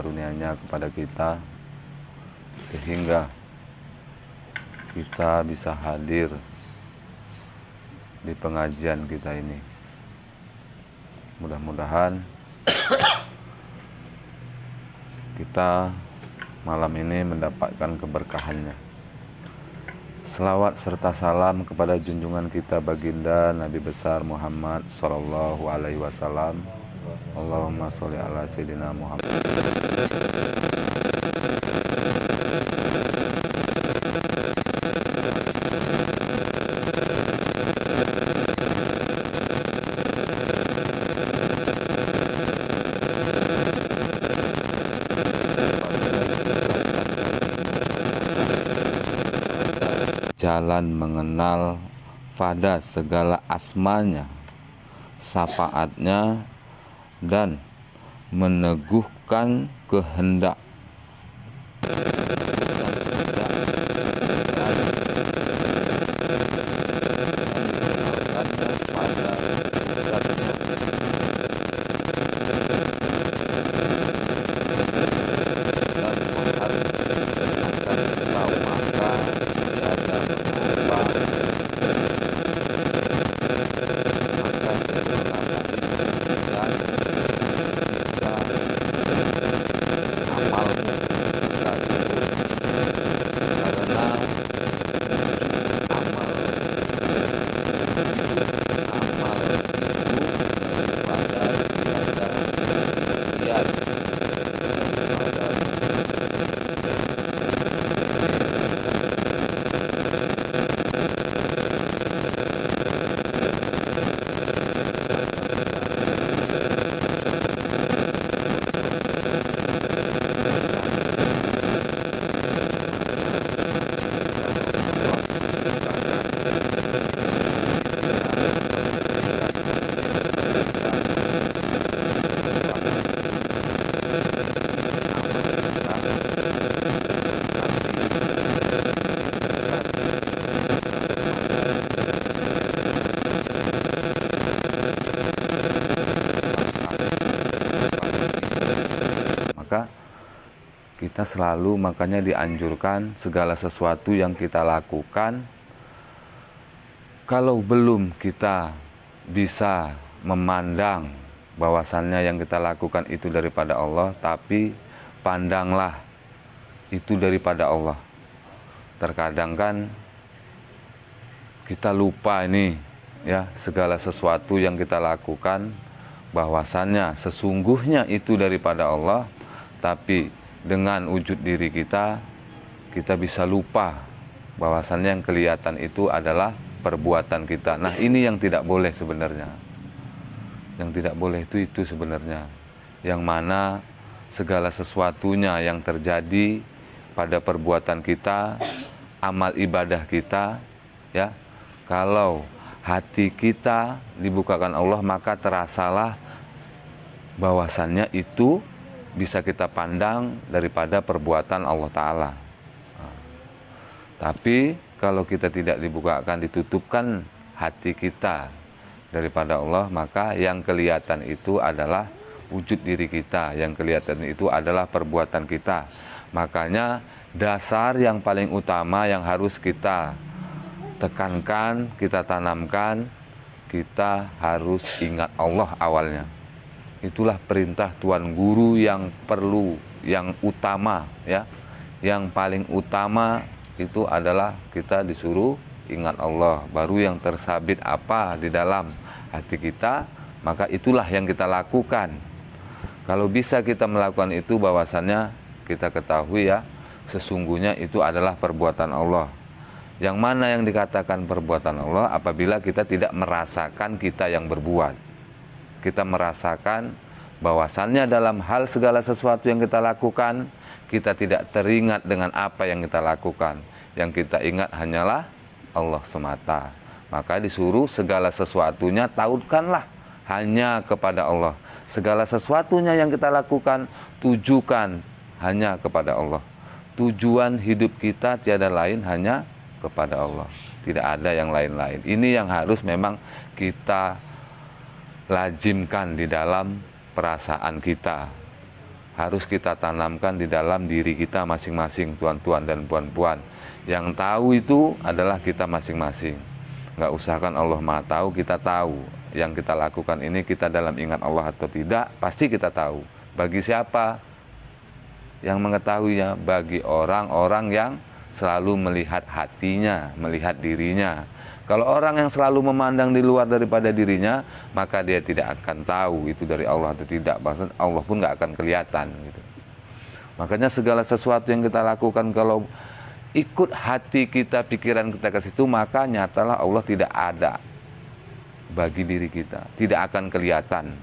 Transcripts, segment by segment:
karunia-Nya kepada kita, sehingga kita bisa hadir di pengajian kita ini. Mudah-mudahan kita malam ini mendapatkan keberkahannya. Selawat serta salam kepada junjungan kita baginda Nabi besar Muhammad Sallallahu Alaihi Wasallam. Allahumma sholli ala sayyidina Muhammad. Jalan mengenal pada segala asmanya, syafaatnya, dan meneguhkan kehendak kita selalu, makanya dianjurkan segala sesuatu yang kita lakukan, kalau belum kita bisa memandang bahwasannya yang kita lakukan itu daripada Allah, tapi pandanglah itu daripada Allah. Terkadang kan kita lupa ini ya, segala sesuatu yang kita lakukan bahwasannya sesungguhnya itu daripada Allah, tapi dengan wujud diri kita bisa lupa bahwasannya yang kelihatan itu adalah perbuatan kita. Nah, ini yang tidak boleh sebenarnya. Yang tidak boleh itu sebenarnya. Yang mana segala sesuatunya yang terjadi pada perbuatan kita, amal ibadah kita, ya, kalau hati kita dibukakan Allah, maka terasalah bahwasannya itu bisa kita pandang daripada perbuatan Allah Ta'ala. Tapi kalau kita tidak dibukakan, ditutupkan hati kita daripada Allah, maka yang kelihatan itu adalah wujud diri kita, yang kelihatan itu adalah perbuatan kita. Makanya dasar yang paling utama yang harus kita tekankan, kita tanamkan, kita harus ingat Allah awalnya. Itulah perintah Tuan Guru yang perlu, yang utama ya. Yang paling utama itu adalah kita disuruh ingat Allah. Baru yang tersabit apa di dalam hati kita, maka itulah yang kita lakukan. Kalau bisa kita melakukan itu, bahwasannya kita ketahui ya, sesungguhnya itu adalah perbuatan Allah. Yang mana yang dikatakan perbuatan Allah apabila kita tidak merasakan kita yang berbuat. Kita merasakan bahwasannya dalam hal segala sesuatu yang kita lakukan, kita tidak teringat dengan apa yang kita lakukan. Yang kita ingat hanyalah Allah semata. Maka disuruh segala sesuatunya tautkanlah hanya kepada Allah. Segala sesuatunya yang kita lakukan, tujukan hanya kepada Allah. Tujuan hidup kita tiada lain, hanya kepada Allah. Tidak ada yang lain-lain. Ini yang harus memang kita lazimkan di dalam perasaan kita. harus kita tanamkan di dalam diri kita masing-masing, tuan-tuan dan puan-puan. Yang tahu itu adalah kita masing-masing. Nggak usahkan Allah Maha tahu, kita tahu. Yang kita lakukan ini kita dalam ingat Allah atau tidak, pasti kita tahu. Bagi siapa yang mengetahuinya? Bagi orang-orang yang selalu melihat hatinya, melihat dirinya. Kalau orang yang selalu memandang di luar daripada dirinya, maka dia tidak akan tahu itu dari Allah atau tidak. Bahkan Allah pun nggak akan kelihatan. Gitu. Makanya segala sesuatu yang kita lakukan, kalau ikut hati kita, pikiran kita ke situ, maka nyatalah Allah tidak ada bagi diri kita. Tidak akan kelihatan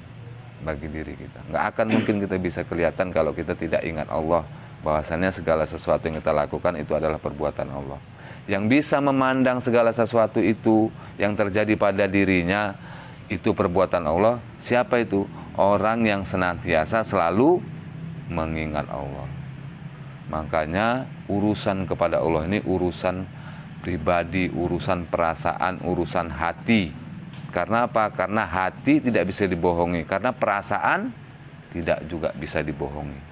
bagi diri kita. Nggak akan mungkin kita bisa kelihatan kalau kita tidak ingat Allah. Bahwasannya segala sesuatu yang kita lakukan itu adalah perbuatan Allah. Yang bisa memandang segala sesuatu itu yang terjadi pada dirinya itu perbuatan Allah. Siapa itu? Orang yang senantiasa selalu mengingat Allah. Makanya urusan kepada Allah ini urusan pribadi, urusan perasaan, urusan hati. Karena apa? Karena hati tidak bisa dibohongi, karena perasaan tidak juga bisa dibohongi.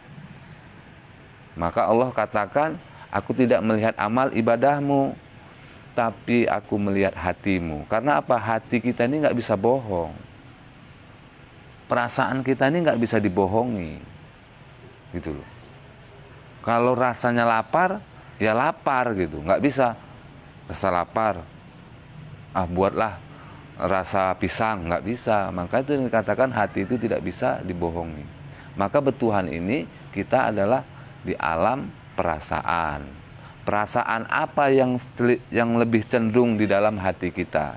Maka Allah katakan, aku tidak melihat amal ibadahmu, tapi aku melihat hatimu. Karena apa? Hati kita ini nggak bisa bohong. Perasaan kita ini nggak bisa dibohongi. Gitu loh. Kalau rasanya lapar, ya lapar gitu. Nggak bisa. Rasa lapar, buatlah rasa pisang. Nggak bisa. Maka itu yang dikatakan hati itu tidak bisa dibohongi. Maka betulan ini kita adalah di alam perasaan. Perasaan apa yang lebih cenderung di dalam hati kita?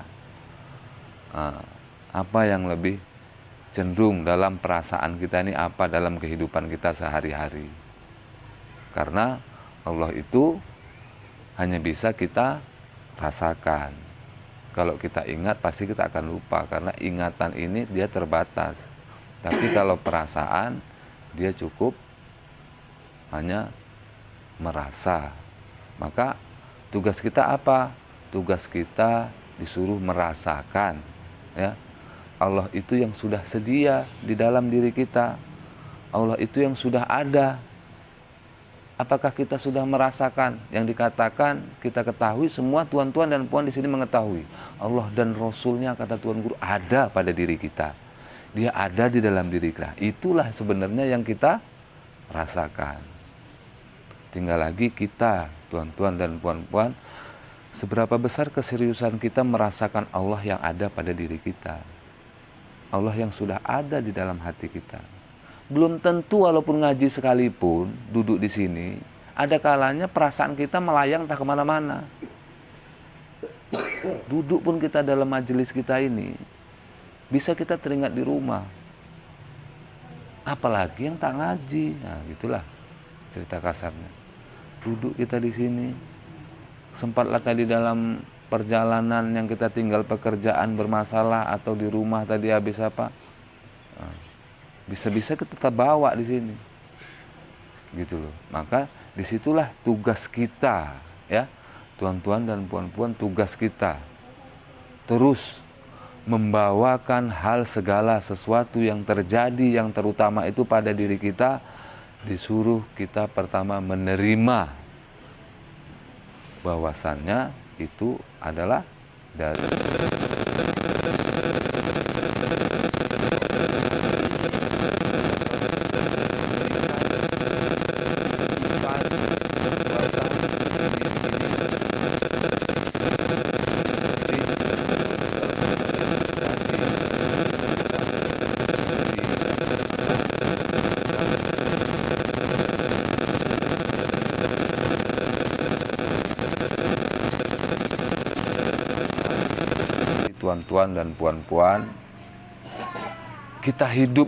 Apa yang lebih cenderung dalam perasaan kita ini apa dalam kehidupan kita sehari-hari? Karena Allah itu hanya bisa kita rasakan. Kalau kita ingat pasti kita akan lupa, karena ingatan ini dia terbatas. Tapi kalau perasaan dia cukup hanya merasa. Maka tugas kita apa? Tugas kita disuruh merasakan, ya. Allah itu yang sudah sedia di dalam diri kita. Allah itu yang sudah ada. Apakah kita sudah merasakan yang dikatakan? Kita ketahui semua, tuan-tuan dan puan di sini mengetahui. Allah dan Rasulnya, kata Tuan Guru, ada pada diri kita. Dia ada di dalam diri kita. Itulah sebenarnya yang kita rasakan. Tinggal lagi kita, tuan-tuan dan puan-puan, seberapa besar keseriusan kita merasakan Allah yang ada pada diri kita. Allah yang sudah ada di dalam hati kita. Belum tentu walaupun ngaji sekalipun, duduk di sini, ada kalanya perasaan kita melayang tak kemana-mana. Duduk pun kita dalam majelis kita ini, bisa kita teringat di rumah. Apalagi yang tak ngaji. Nah, gitulah cerita kasarnya. Duduk kita di sini, sempatlah tadi dalam perjalanan yang kita tinggal pekerjaan bermasalah atau di rumah tadi habis apa, bisa-bisa kita tetap bawa di sini, gitu loh. Maka disitulah tugas kita, ya, tuan-tuan dan puan-puan, tugas kita terus membawakan hal segala sesuatu yang terjadi, yang terutama itu pada diri kita. Disuruh kita pertama menerima bahwasannya itu adalah dari tuan-tuan dan puan-puan, kita hidup,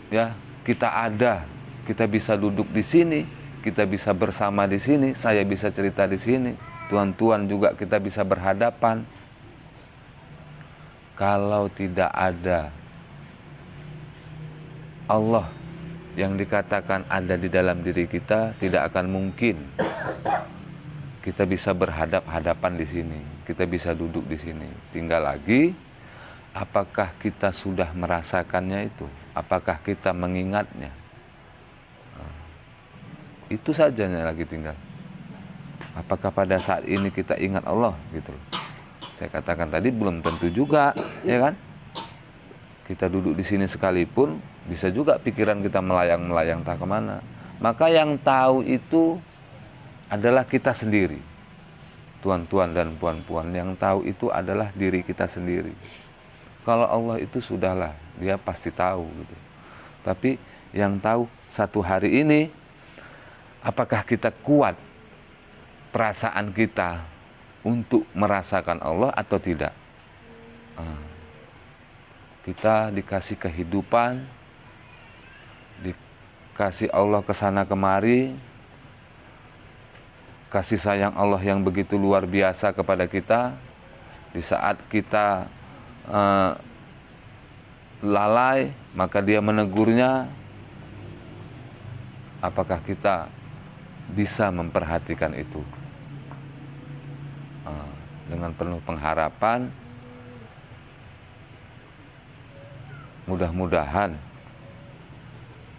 ya, kita ada, kita bisa duduk di sini, kita bisa bersama di sini, saya bisa cerita di sini, tuan-tuan juga kita bisa berhadapan. Kalau tidak ada Allah yang dikatakan ada di dalam diri kita, tidak akan mungkin kita bisa berhadap-hadapan di sini, kita bisa duduk di sini. Tinggal lagi, apakah kita sudah merasakannya itu? Apakah kita mengingatnya? Itu saja yang lagi tinggal. Apakah pada saat ini kita ingat Allah gitu loh. Saya katakan tadi belum tentu juga, ya kan? Kita duduk di sini sekalipun bisa juga pikiran kita melayang-melayang tak kemana. Maka yang tahu itu adalah kita sendiri. Tuan-tuan dan puan-puan, yang tahu itu adalah diri kita sendiri. Kalau Allah itu sudahlah, dia pasti tahu gitu. Tapi yang tahu satu hari ini, apakah kita kuat perasaan kita untuk merasakan Allah atau tidak? Kita dikasih kehidupan, dikasih Allah kesana kemari, kasih sayang Allah yang begitu luar biasa kepada kita. Di saat kita lalai, maka dia menegurnya. Apakah kita bisa memperhatikan itu? Dengan penuh pengharapan, mudah-mudahan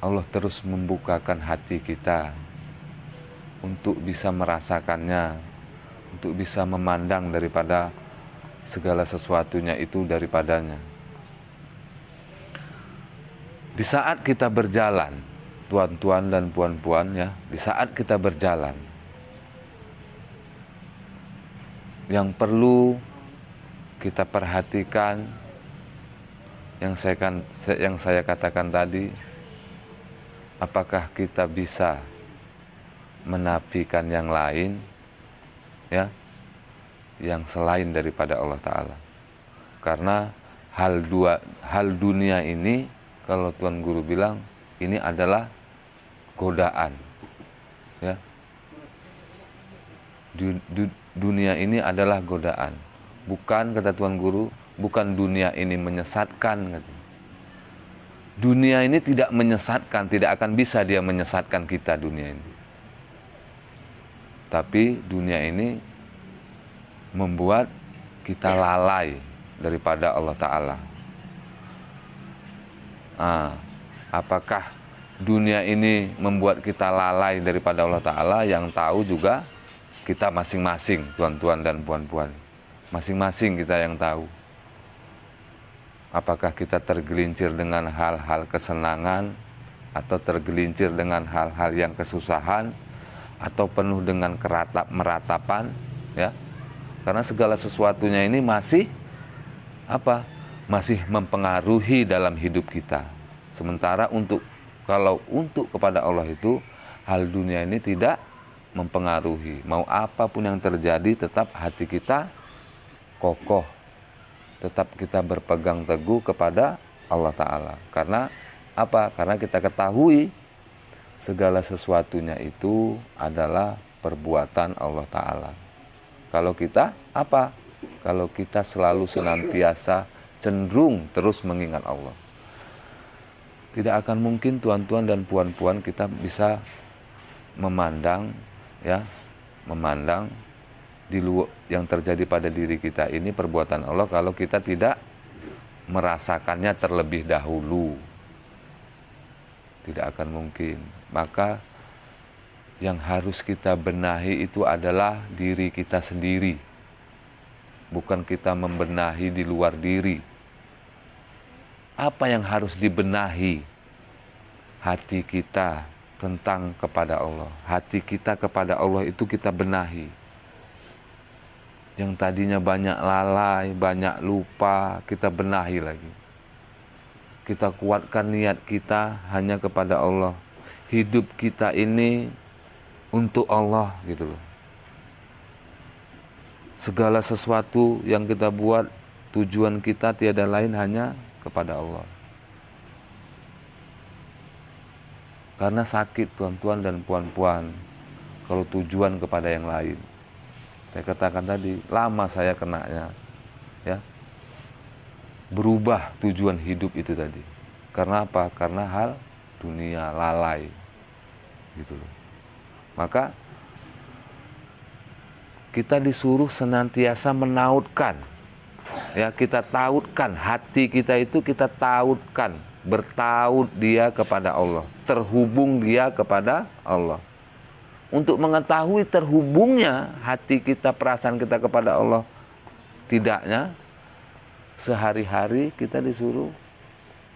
Allah terus membukakan hati kita untuk bisa merasakannya, untuk bisa memandang daripada segala sesuatunya itu daripadanya. Di saat kita berjalan, tuan-tuan dan puan-puan ya, di saat kita berjalan, yang perlu kita perhatikan, yang saya katakan tadi, apakah kita bisa menafikan yang lain, ya, yang selain daripada Allah Ta'ala. Karena hal dunia ini, kalau Tuan Guru bilang, ini adalah godaan, ya. Dunia ini adalah godaan. Bukan, kata Tuan Guru, bukan dunia ini menyesatkan. Dunia ini tidak menyesatkan, tidak akan bisa dia menyesatkan kita, dunia ini. Tapi dunia ini membuat kita lalai daripada Allah Ta'ala. Apakah dunia ini membuat kita lalai daripada Allah Ta'ala? Yang tahu juga kita masing-masing, tuan-tuan dan puan-puan. Masing-masing kita yang tahu. Apakah kita tergelincir dengan hal-hal kesenangan, atau tergelincir dengan hal-hal yang kesusahan, atau penuh dengan meratapan, ya? Karena segala sesuatunya ini masih masih mempengaruhi dalam hidup kita. Sementara kalau untuk kepada Allah itu, hal dunia ini tidak mempengaruhi. Mau apapun yang terjadi, tetap hati kita kokoh, tetap kita berpegang teguh kepada Allah Ta'ala. Karena apa? Karena kita ketahui segala sesuatunya itu adalah perbuatan Allah Ta'ala. Kalau kita apa? Kalau kita selalu senantiasa cenderung terus mengingat Allah, tidak akan mungkin, tuan-tuan dan puan-puan, kita bisa memandang, ya, memandang di luar yang terjadi pada diri kita ini perbuatan Allah kalau kita tidak merasakannya terlebih dahulu. Tidak akan mungkin. Maka yang harus kita benahi itu adalah diri kita sendiri, bukan kita membenahi di luar diri. Apa yang harus dibenahi? Hati kita tentang kepada Allah. Hati kita kepada Allah itu kita benahi. Yang tadinya banyak lalai, banyak lupa, kita benahi lagi. Kita kuatkan niat kita hanya kepada Allah. Hidup kita ini untuk Allah gitu loh. Segala sesuatu yang kita buat, tujuan kita tiada lain hanya kepada Allah. Karena sakit, tuan-tuan dan puan-puan, kalau tujuan kepada yang lain. Saya katakan tadi, lama saya kenanya, ya. Berubah tujuan hidup itu tadi. Karena apa? Karena hal dunia, lalai. Gitu loh. Maka kita disuruh senantiasa menautkan, ya, kita tautkan hati kita itu, kita tautkan, bertaut dia kepada Allah, terhubung dia kepada Allah. untuk mengetahui terhubungnya hati kita, perasaan kita kepada Allah tidaknya, sehari-hari kita disuruh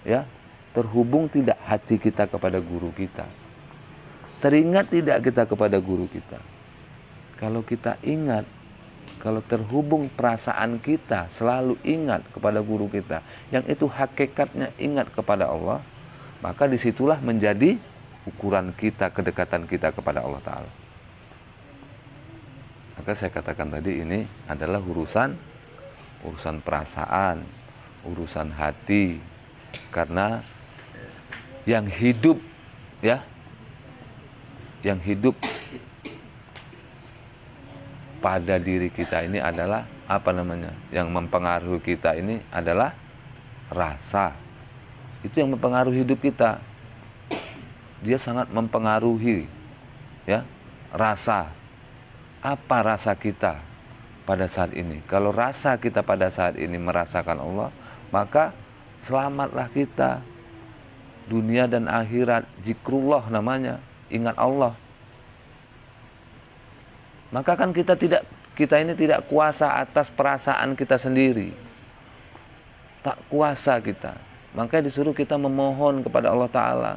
ya, terhubung tidak hati kita kepada guru kita, teringat tidak kita kepada guru kita. Kalau kita ingat, kalau terhubung perasaan kita selalu ingat kepada guru kita, yang itu hakikatnya ingat kepada Allah, maka disitulah menjadi ukuran kita, kedekatan kita kepada Allah Ta'ala. Maka saya katakan tadi, ini adalah urusan perasaan, urusan hati. Karena yang hidup ya, yang hidup pada diri kita ini adalah apa namanya? Yang mempengaruhi kita ini adalah rasa. Itu yang mempengaruhi hidup kita. Dia sangat mempengaruhi ya, rasa. Apa rasa kita pada saat ini? Kalau rasa kita pada saat ini merasakan Allah, maka selamatlah kita dunia dan akhirat. Zikrullah namanya, ingat Allah. Maka kan kita ini tidak kuasa atas perasaan kita sendiri. Tak kuasa kita. Maka disuruh kita memohon kepada Allah Ta'ala.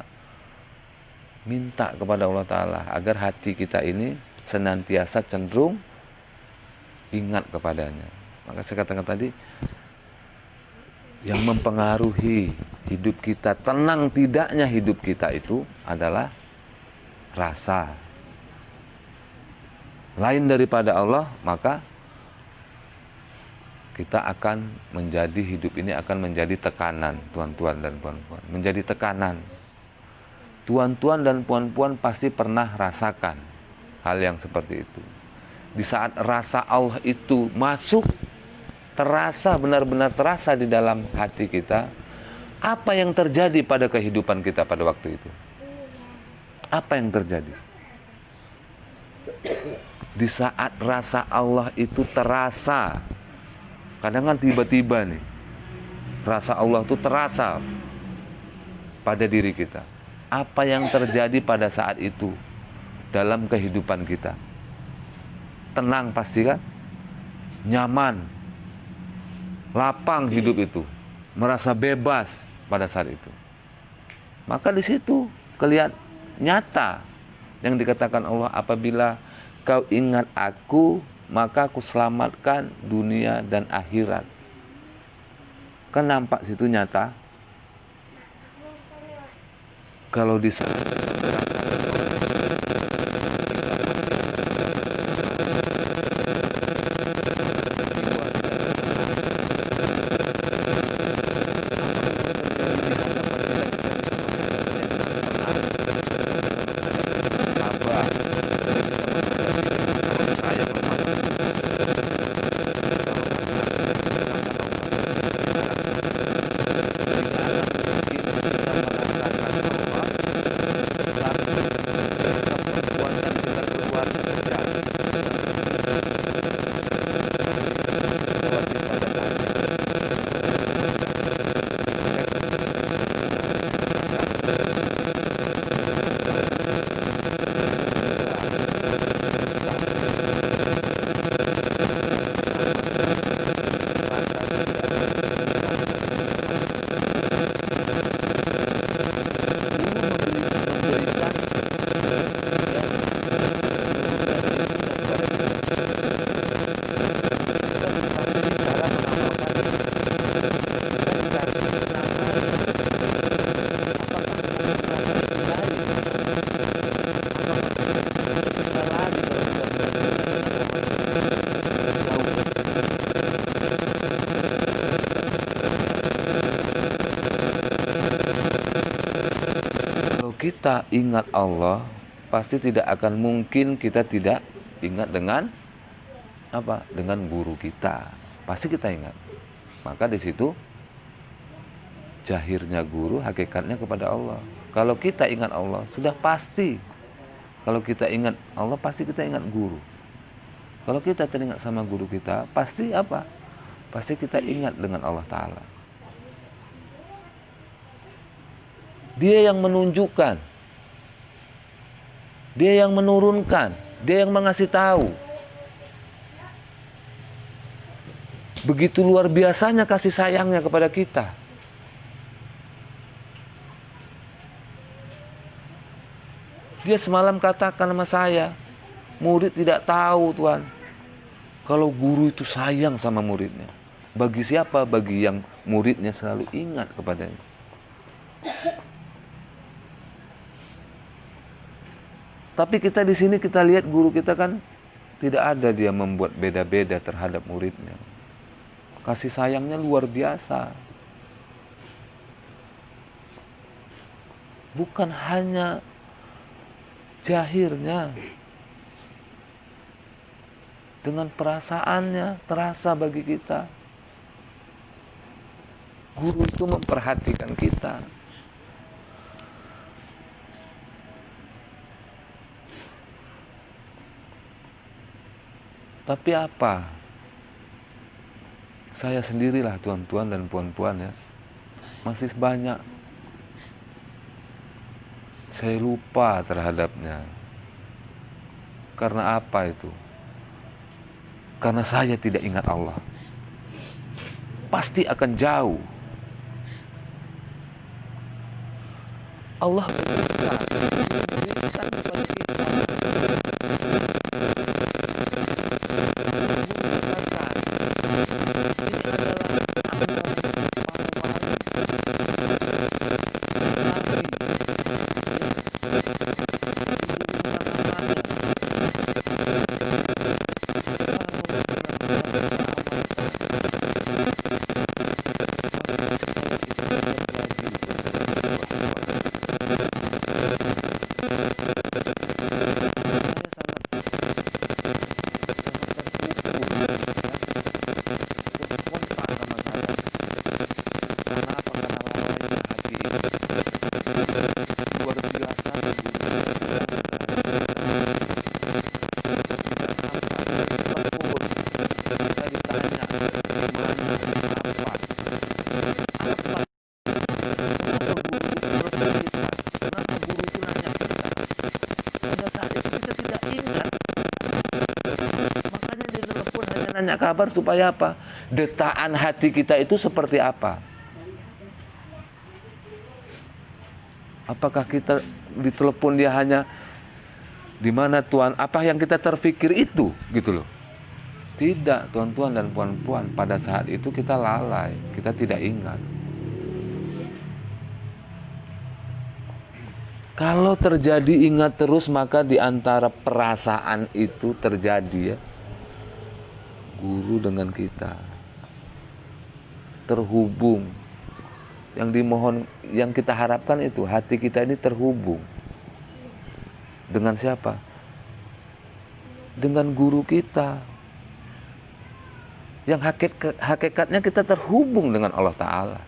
Minta kepada Allah Ta'ala agar hati kita ini senantiasa cenderung ingat kepadanya. Maka saya katakan tadi, yang mempengaruhi hidup kita, tenang tidaknya hidup kita itu adalah rasa. Lain daripada Allah, maka kita akan menjadi, hidup ini akan menjadi tekanan, tuan-tuan dan puan-puan. Menjadi tekanan. Tuan-tuan dan puan-puan pasti pernah rasakan hal yang seperti itu. Di saat rasa Allah itu masuk, terasa, benar-benar terasa di dalam hati kita, apa yang terjadi pada kehidupan kita pada waktu itu? Apa yang terjadi? Di saat rasa Allah itu terasa, kadang kan tiba-tiba nih, rasa Allah itu terasa pada diri kita. Apa yang terjadi pada saat itu dalam kehidupan kita? Tenang pasti kan? Nyaman, lapang hidup itu, merasa bebas pada saat itu. Maka di situ kelihatan nyata yang dikatakan Allah, apabila kau ingat aku, maka aku selamatkan dunia dan akhirat. Kan nampak situ nyata. Kalau di sana kita ingat Allah, pasti tidak akan mungkin kita tidak ingat dengan apa? Dengan guru kita. Pasti kita ingat. Maka di situ jahirnya guru, hakikatnya kepada Allah. Kalau kita ingat Allah, sudah pasti. Kalau kita ingat Allah, pasti kita ingat guru. Kalau kita teringat sama guru kita, pasti apa? Pasti kita ingat dengan Allah Ta'ala. Dia yang menunjukkan Dia yang menurunkan, dia yang mengasih tahu. Begitu luar biasanya kasih sayangnya kepada kita. Dia semalam katakan sama saya, murid tidak tahu Tuhan, kalau guru itu sayang sama muridnya. Bagi siapa? Bagi yang muridnya selalu ingat kepadanya. Tapi kita di sini kita lihat guru kita kan tidak ada dia membuat beda-beda terhadap muridnya. Kasih sayangnya luar biasa. Bukan hanya zahirnya, dengan perasaannya terasa bagi kita. Guru itu memperhatikan kita. Tapi apa? Saya sendirilah tuan-tuan dan puan-puan ya. Masih banyak saya lupa terhadapnya. Karena apa itu? Karena saya tidak ingat Allah. Pasti akan jauh. Allah berfirman, nanya kabar supaya apa? Detaan hati kita itu seperti apa? Apakah kita ditelepon dia hanya di mana Tuhan? Apa yang kita terpikir itu gitu loh? Tidak, tuan-tuan dan puan-puan. Pada saat itu kita lalai, kita tidak ingat. Kalau terjadi ingat terus, maka di antara perasaan itu terjadi ya. Guru dengan kita terhubung. Yang dimohon, yang kita harapkan itu hati kita ini terhubung dengan siapa? Dengan guru kita. Yang hakikatnya kita terhubung dengan Allah Ta'ala.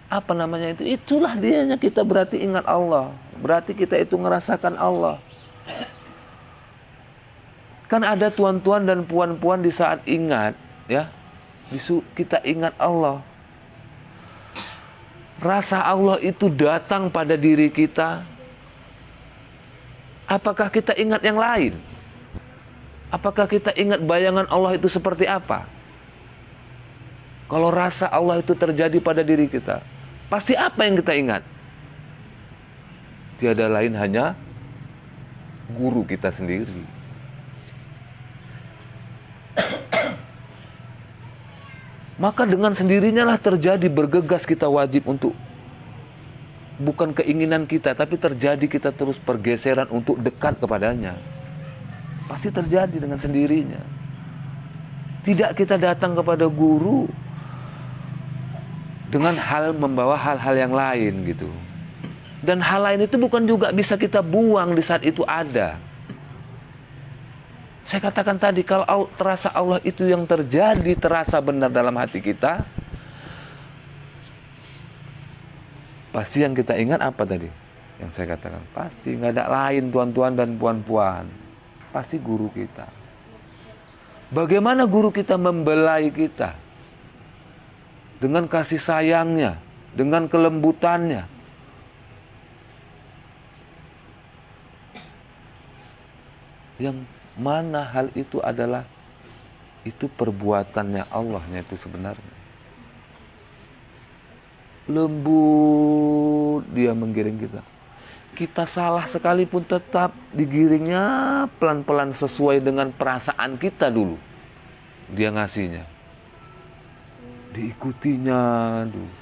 Apa namanya itu? Itulah dianya kita berarti ingat Allah. Berarti kita itu ngerasakan Allah. Kan ada tuan-tuan dan puan-puan di saat ingat, ya, kita ingat Allah. Rasa Allah itu datang pada diri kita. Apakah kita ingat yang lain? Apakah kita ingat bayangan Allah itu seperti apa? Kalau rasa Allah itu terjadi pada diri kita, pasti apa yang kita ingat? Tiada lain hanya guru kita sendiri. Maka dengan sendirinya lah terjadi bergegas kita wajib untuk, bukan keinginan kita, tapi terjadi kita terus pergeseran untuk dekat kepadanya. Pasti terjadi dengan sendirinya. Tidak kita datang kepada guru dengan membawa hal-hal yang lain gitu. Dan hal lain itu bukan juga bisa kita buang di saat itu ada. Saya katakan tadi, kalau terasa Allah itu yang terjadi, terasa benar dalam hati kita, pasti yang kita ingat apa tadi? Yang saya katakan, pasti nggak ada lain tuan-tuan dan puan-puan. Pasti guru kita. Bagaimana guru kita membelai kita? Dengan kasih sayangnya, dengan kelembutannya. Yang mana hal itu adalah itu perbuatannya Allahnya itu sebenarnya. Lembut dia menggiring kita. Kita salah sekalipun tetap digiringnya pelan-pelan sesuai dengan perasaan kita dulu. Dia ngasihnya. Diikutinya dulu.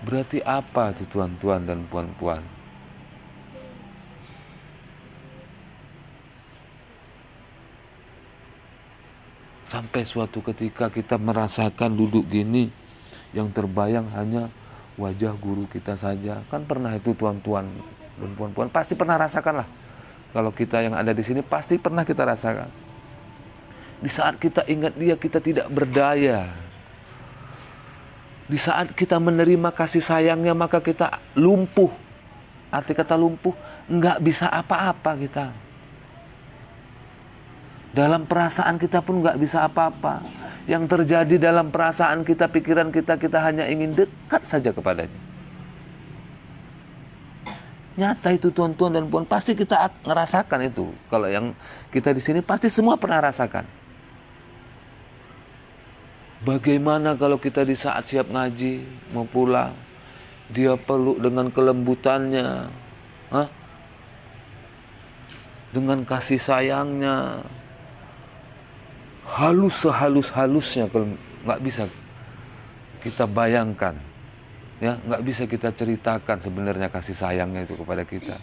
Berarti apa itu tuan-tuan dan puan-puan? Sampai suatu ketika kita merasakan duduk gini, yang terbayang hanya wajah guru kita saja. Kan pernah itu tuan-tuan dan puan-puan, pasti pernah rasakan lah. Kalau kita yang ada di sini pasti pernah kita rasakan. Di saat kita ingat dia, kita tidak berdaya. Di saat kita menerima kasih sayangnya, maka kita lumpuh. Arti kata lumpuh, nggak bisa apa-apa kita. Dalam perasaan kita pun nggak bisa apa-apa. Yang terjadi dalam perasaan kita, pikiran kita, kita hanya ingin dekat saja kepadanya. Nyata itu tuan-tuan dan puan, pasti kita ngerasakan itu. Kalau yang kita di sini pasti semua pernah rasakan. Bagaimana kalau kita di saat siap ngaji, mau pulang, dia peluk dengan kelembutannya, dengan kasih sayangnya, halus sehalus-halusnya, kalau nggak bisa kita bayangkan, ya nggak bisa kita ceritakan sebenarnya kasih sayangnya itu kepada kita.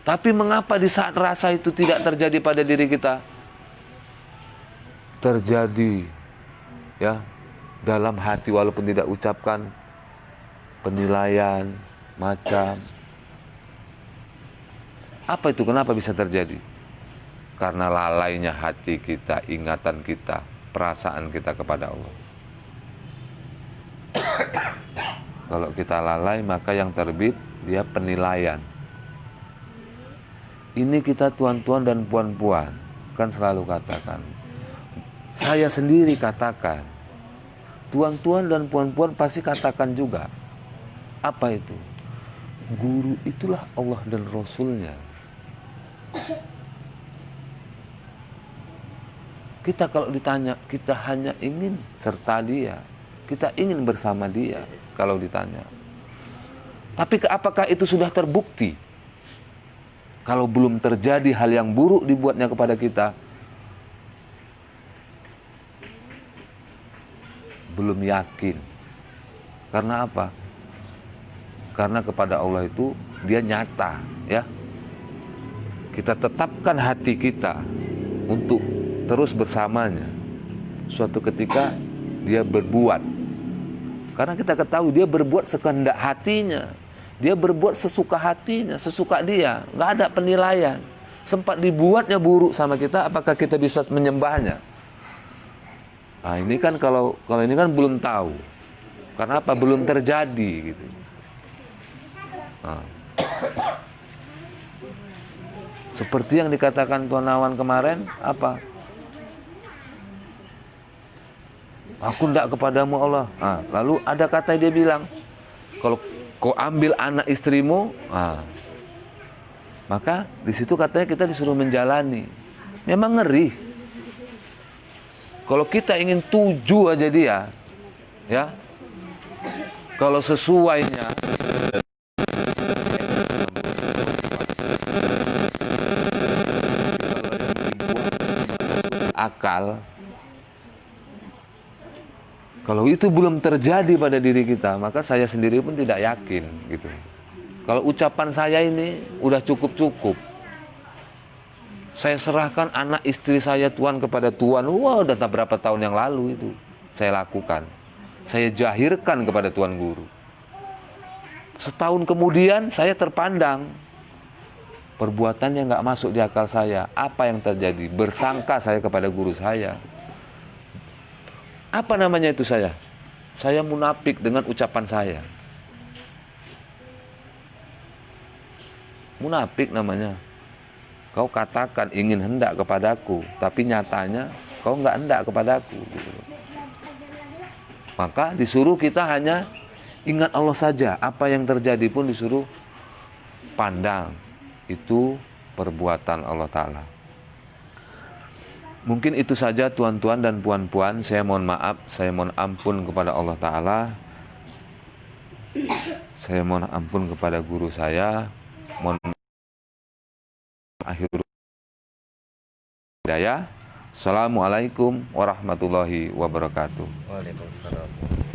Tapi mengapa di saat rasa itu tidak terjadi pada diri kita? Terjadi ya dalam hati walaupun tidak ucapkan, penilaian macam apa itu, kenapa bisa terjadi? Karena lalainya hati kita, ingatan kita, perasaan kita kepada Allah. Kalau kita lalai, maka yang terbit dia penilaian. Ini kita tuan-tuan dan puan-puan kan selalu katakan, saya sendiri katakan, tuan-tuan dan puan-puan pasti katakan juga. Apa itu? Guru itulah Allah dan Rasulnya. Kita kalau ditanya, kita hanya ingin serta dia. Kita ingin bersama dia kalau ditanya. Tapi apakah itu sudah terbukti? Kalau belum terjadi hal yang buruk dibuatnya kepada kita, belum yakin. Karena apa? Karena kepada Allah itu dia nyata, ya. Kita tetapkan hati kita untuk terus bersamanya. Suatu ketika dia berbuat. Karena kita ketahui dia berbuat sekehendak hatinya. Dia berbuat sesuka hatinya, sesuka dia. Nggak ada penilaian. Sempat dibuatnya buruk sama kita, apakah kita bisa menyembahnya? Nah ini kan kalau ini kan belum tahu. Karena apa? Belum terjadi gitu. Nah. Seperti yang dikatakan Tuan Awan kemarin, apa? Aku tidak kepadamu Allah. Nah, lalu ada kata dia bilang, kalau kau ambil anak istrimu, maka di situ katanya kita disuruh menjalani. Memang ngeri. Kalau kita ingin tuju aja dia, ya, kalau sesuainya akal, kalau itu belum terjadi pada diri kita, maka saya sendiri pun tidak yakin gitu. Kalau ucapan saya ini udah cukup-cukup, saya serahkan anak istri saya Tuhan kepada Tuhan. Wah, udah tak berapa tahun yang lalu itu saya lakukan. Saya jahirkan kepada Tuan Guru. Setahun kemudian saya terpandang. Perbuatannya nggak masuk di akal saya. Apa yang terjadi? Bersangka saya kepada guru saya. Apa namanya itu saya? Saya munafik dengan ucapan saya. Munafik namanya. Kau katakan ingin hendak kepadaku, tapi nyatanya kau nggak hendak kepadaku. Gitu. Maka disuruh kita hanya ingat Allah saja. Apa yang terjadi pun disuruh pandang. Itu perbuatan Allah Ta'ala. Mungkin itu saja tuan-tuan dan puan-puan. Saya mohon maaf, saya mohon ampun kepada Allah Ta'ala. Saya mohon ampun kepada guru saya. Mohon akhir hidayah. Assalamualaikum warahmatullahi wabarakatuh. Waalaikumsalam.